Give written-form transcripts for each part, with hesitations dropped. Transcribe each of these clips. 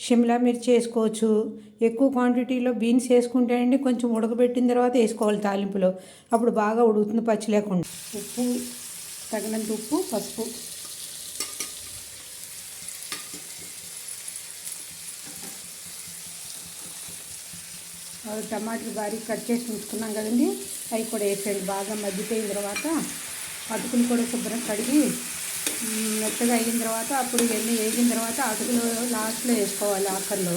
షిమ్లా మిర్చి వేసుకోవచ్చు. ఎక్కువ క్వాంటిటీలో బీన్స్ వేసుకుంటే అండి కొంచెం ఉడకబెట్టిన తర్వాత వేసుకోవాలి తాలింపులో, అప్పుడు బాగా ఉడుకుతుంది పచ్చి లేకుండా. ఉప్పు తగినంత ఉప్పు, పసుపు. టమాటాలు బాగా కట్ చేసి ఉంచుకున్నాం కదండి, అవి కూడా వేసేయండి. బాగా మగ్గిపోయిన తర్వాత అటుకులు కూడా శుభ్రం కడిగి మెత్తగా అయిన తర్వాత అప్పుడు ఇవన్నీ వేగిన తర్వాత అటుకులు లాస్ట్లో వేసుకోవాలి ఆఖరిలో.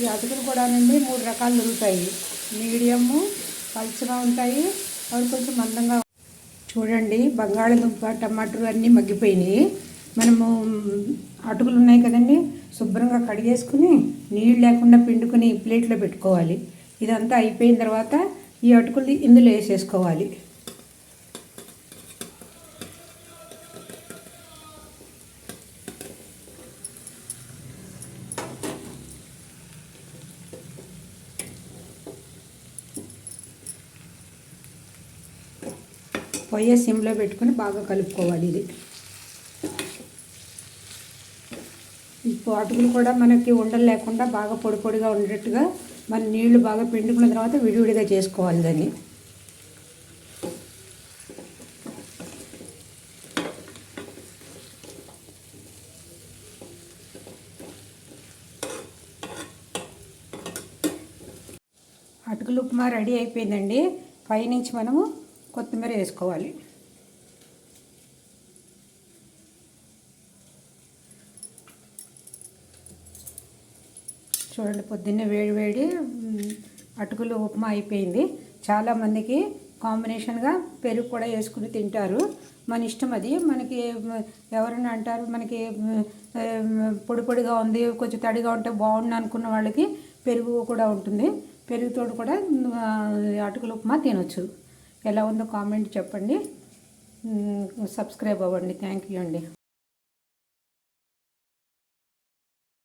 ఈ అటుకులు కూడా నుండి 3 రకాలు దొరుకుతాయి. మీడియము, పలుచగా ఉంటాయి, అవి కొంచెం మందంగా. చూడండి, బంగాళదుంప టమాటాలు అన్నీ మగ్గిపోయినాయి. మనము అటుకులు ఉన్నాయి కదండి, శుభ్రంగా కడిగేసుకుని నీళ్ళు లేకుండా పిండుకుని ప్లేట్లో పెట్టుకోవాలి. ఇదంతా అయిపోయిన తర్వాత ఈ అటుకులు ఇందులో వేసేసుకోవాలి. పొయ్యి సిమ్లో పెట్టుకుని బాగా కలుపుకోవాలి. ఇది ఇప్పుడు అటుకులు కూడా మనకి ఉండలు లేకుండా బాగా పొడి పొడిగా ఉండేట్టుగా మన నీళ్లు బాగా పిండుకున్న తర్వాత విడివిడిగా చేసుకోవాలి దాన్ని. అటుకులు ఉప్మా రెడీ అయిపోయిందండి. పైనుంచి మనము కొత్తిమీర వేసుకోవాలి. చూడండి, పొద్దున్నే వేడి వేడి అటుకులు ఉప్మా అయిపోయింది. చాలామందికి కాంబినేషన్గా పెరుగు కూడా వేసుకుని తింటారు. మన ఇష్టం అది. మనకి ఎవరైనా అంటారు మనకి పొడి పొడిగా ఉంది, కొంచెం తడిగా ఉంటే బాగుండు అనుకున్న వాళ్ళకి పెరుగు కూడా ఉంటుంది. పెరుగుతో కూడా అటుకులు ఉప్మా తినొచ్చు. ఎలా ఉందో కామెంట్ చెప్పండి. సబ్స్క్రైబ్ అవ్వండి. థ్యాంక్ యూ అండి.